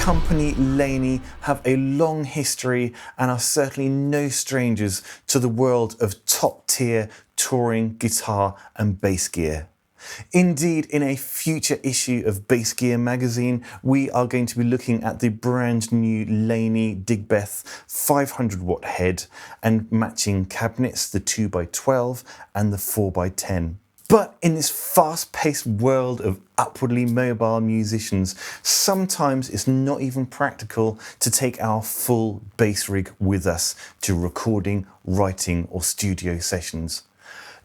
company Laney have a long history and are certainly no strangers to the world of top-tier touring guitar and bass gear. Indeed, in a future issue of Bass Gear magazine, we are going to be looking at the brand new Laney Digbeth 500 watt head and matching cabinets, the 2x12 and the 4x10. But in this fast-paced world of upwardly mobile musicians, sometimes it's not even practical to take our full bass rig with us to recording, writing or studio sessions.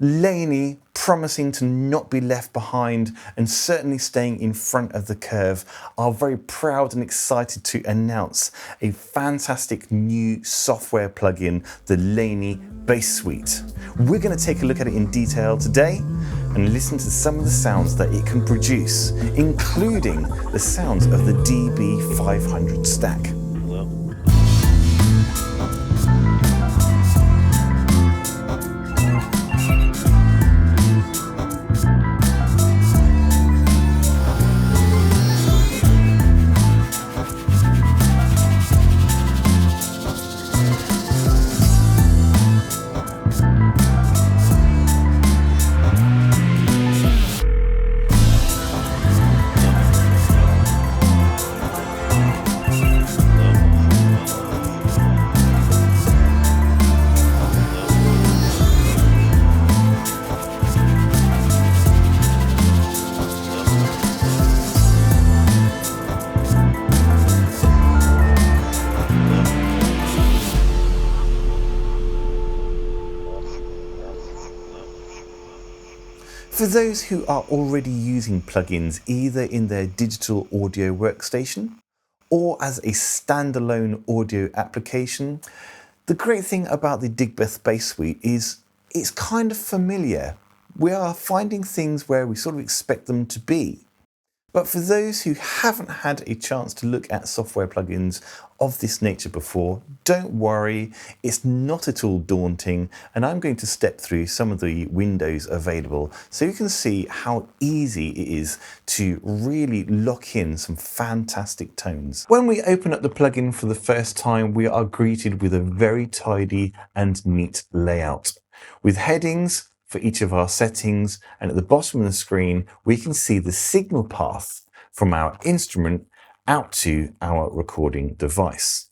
Laney, promising to not be left behind and certainly staying in front of the curve, are very proud and excited to announce a fantastic new software plugin, the Laney Bass Suite. We're going to take a look at it in detail today and listen to some of the sounds that it can produce, including the sounds of the DB500 stack. For those who are already using plugins either in their digital audio workstation or as a standalone audio application, the great thing about the Digbeth Bass Suite is it's kind of familiar. We are finding things where we sort of expect them to be. But for those who haven't had a chance to look at software plugins of this nature before, don't worry, it's not at all daunting, and I'm going to step through some of the windows available so you can see how easy it is to really lock in some fantastic tones. When we open up the plugin for the first time, we are greeted with a very tidy and neat layout with headings for each of our settings, and at the bottom of the screen we can see the signal path from our instrument out to our recording device.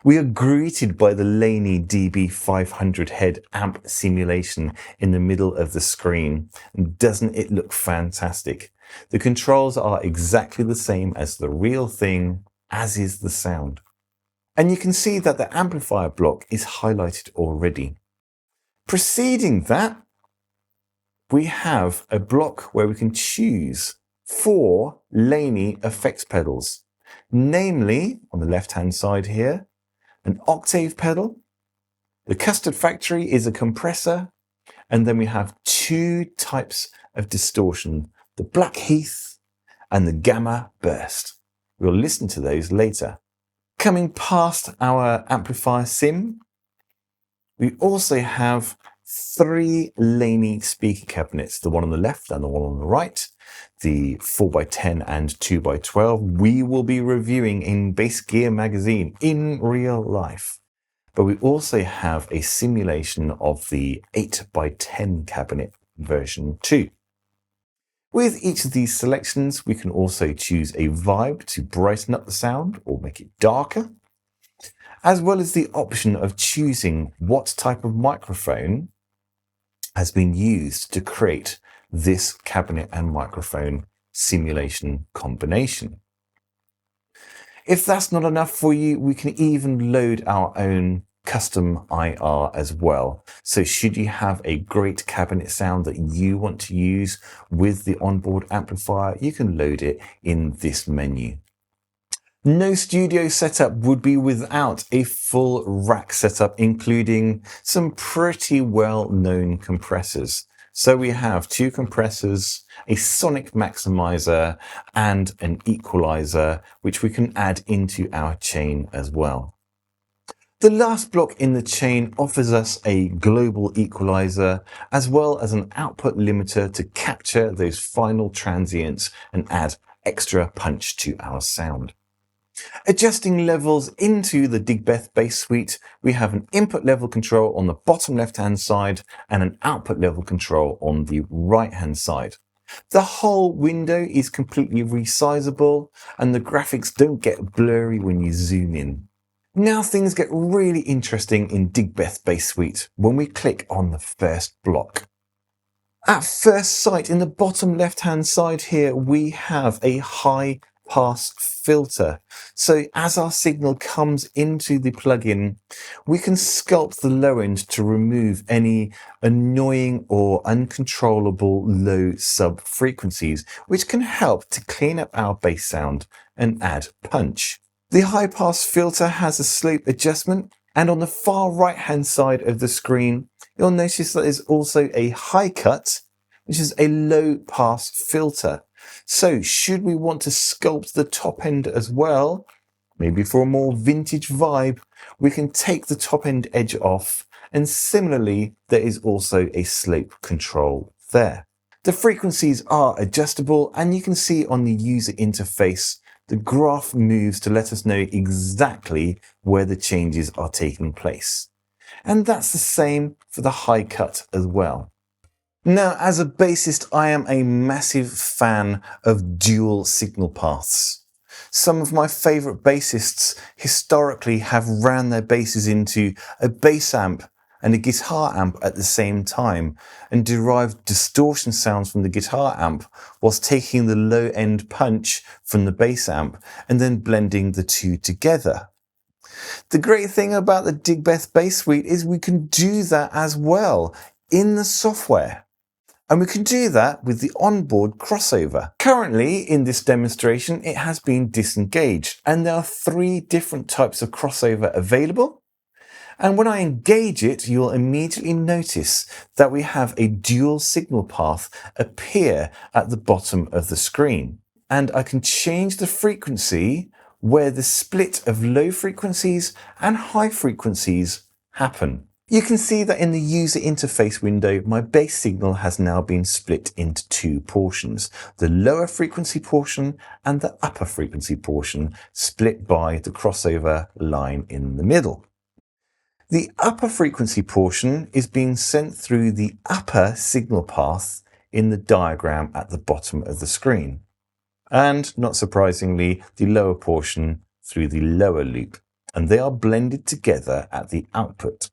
We are greeted by the Laney DB500 head amp simulation in the middle of the screen, and doesn't it look fantastic? The controls are exactly the same as the real thing, as is the sound. And you can see that the amplifier block is highlighted already. Preceding that, we have a block where we can choose 4 Laney effects pedals, namely, on the left-hand side here, an octave pedal, the Custard Factory is a compressor, and then we have 2 types of distortion, the Blackheath and the Gamma Burst. We'll listen to those later. Coming past our amplifier sim, we also have 3 Laney speaker cabinets, the one on the left and the one on the right, the 4x10 and 2x12 we will be reviewing in Bass Gear magazine in real life. But we also have a simulation of the 8x10 cabinet version 2. With each of these selections, we can also choose a vibe to brighten up the sound or make it darker, as well as the option of choosing what type of microphone has been used to create this cabinet and microphone simulation combination. If that's not enough for you, we can even load our own custom IR as well. So should you have a great cabinet sound that you want to use with the onboard amplifier, you can load it in this menu. No studio setup would be without a full rack setup, including some pretty well-known compressors. So we have 2 compressors, a sonic maximizer, and an equalizer, which we can add into our chain as well. The last block in the chain offers us a global equalizer, as well as an output limiter to capture those final transients and add extra punch to our sound. Adjusting levels into the Digbeth Bass Suite, we have an input level control on the bottom left-hand side and an output level control on the right-hand side. The whole window is completely resizable and the graphics don't get blurry when you zoom in. Now things get really interesting in Digbeth Bass Suite when we click on the first block. At first sight, in the bottom left-hand side here, we have a high pass filter. So as our signal comes into the plugin, we can sculpt the low end to remove any annoying or uncontrollable low sub frequencies, which can help to clean up our bass sound and add punch. The high pass filter has a slope adjustment, and on the far right hand side of the screen, you'll notice that there's also a high cut, which is a low pass filter. So should we want to sculpt the top end as well, maybe for a more vintage vibe, we can take the top end edge off, and similarly there is also a slope control there. The frequencies are adjustable, and you can see on the user interface the graph moves to let us know exactly where the changes are taking place. And that's the same for the high cut as well. Now, as a bassist, I am a massive fan of dual signal paths. Some of my favourite bassists historically have ran their basses into a bass amp and a guitar amp at the same time and derived distortion sounds from the guitar amp whilst taking the low end punch from the bass amp and then blending the two together. The great thing about the Digbeth Bass Suite is we can do that as well in the software. And we can do that with the onboard crossover. Currently, in this demonstration, it has been disengaged, and there are 3 different types of crossover available. And when I engage it, you'll immediately notice that we have a dual signal path appear at the bottom of the screen. And I can change the frequency where the split of low frequencies and high frequencies happen. You can see that in the user interface window, my bass signal has now been split into 2 portions, the lower frequency portion and the upper frequency portion, split by the crossover line in the middle. The upper frequency portion is being sent through the upper signal path in the diagram at the bottom of the screen, and not surprisingly, the lower portion through the lower loop, and they are blended together at the output.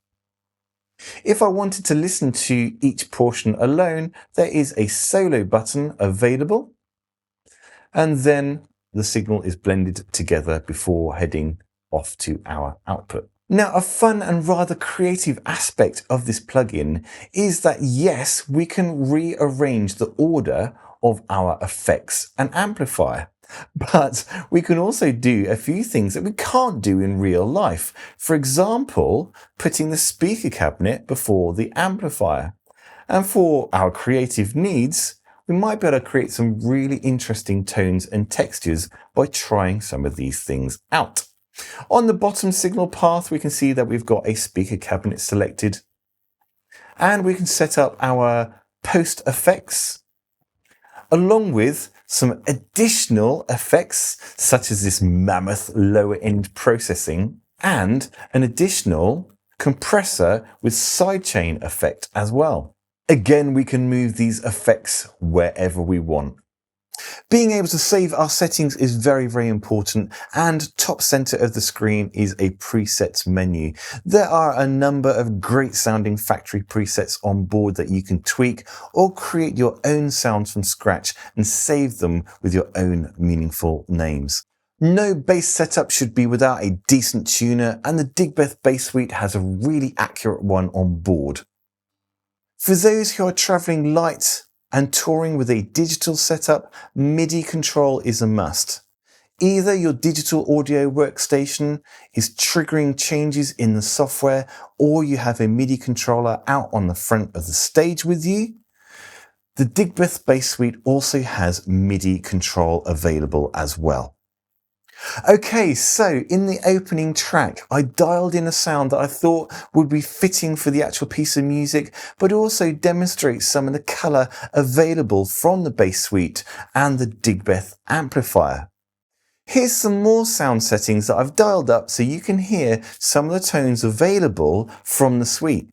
If I wanted to listen to each portion alone, there is a solo button available, and then the signal is blended together before heading off to our output. Now, a fun and rather creative aspect of this plugin is that yes, we can rearrange the order of our effects and amplifier. But we can also do a few things that we can't do in real life. For example, putting the speaker cabinet before the amplifier. And for our creative needs, we might be able to create some really interesting tones and textures by trying some of these things out. On the bottom signal path, we can see that we've got a speaker cabinet selected. And we can set up our post effects, along with some additional effects, such as this mammoth lower end processing and an additional compressor with sidechain effect as well. Again, we can move these effects wherever we want. Being able to save our settings is very, very important, and top center of the screen is a presets menu. There are a number of great sounding factory presets on board that you can tweak or create your own sounds from scratch and save them with your own meaningful names. No bass setup should be without a decent tuner, and the Digbeth Bass Suite has a really accurate one on board. For those who are traveling light and touring with a digital setup, MIDI control is a must. Either your digital audio workstation is triggering changes in the software, or you have a MIDI controller out on the front of the stage with you. The Digbeth Bass Suite also has MIDI control available as well. Okay, so in the opening track, I dialed in a sound that I thought would be fitting for the actual piece of music, but also demonstrates some of the colour available from the Bass Suite and the Digbeth amplifier. Here's some more sound settings that I've dialed up so you can hear some of the tones available from the suite.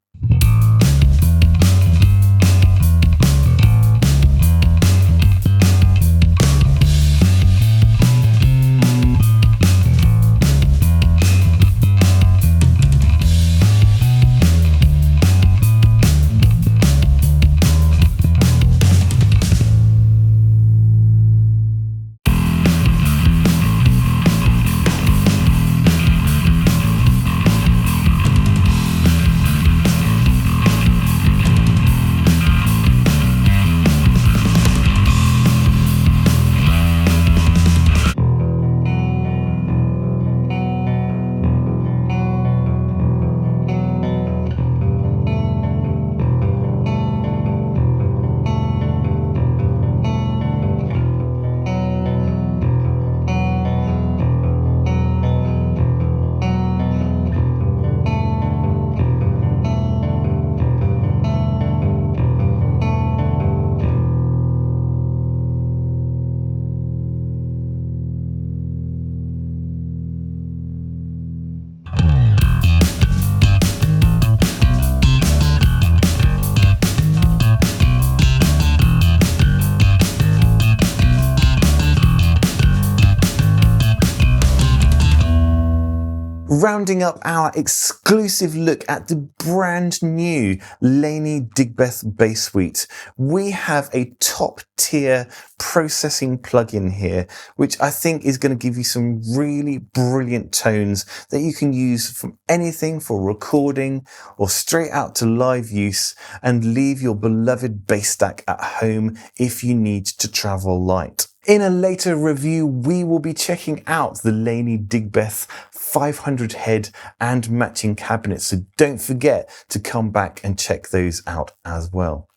Rounding up our exclusive look at the brand new Laney Digbeth Bass Suite, we have a top tier processing plugin here, which I think is going to give you some really brilliant tones that you can use from anything for recording or straight out to live use, and leave your beloved bass stack at home if you need to travel light. In a later review, we will be checking out the Laney Digbeth 500 head and matching cabinets, so don't forget to come back and check those out as well.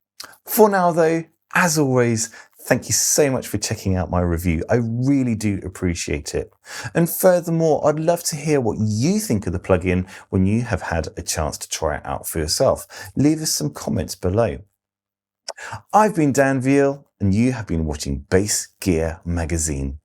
For now though, as always, thank you so much for checking out my review. I really do appreciate it. And furthermore, I'd love to hear what you think of the plugin when you have had a chance to try it out for yourself. Leave us some comments below. I've been Dan Veal, and you have been watching Bass Gear Magazine.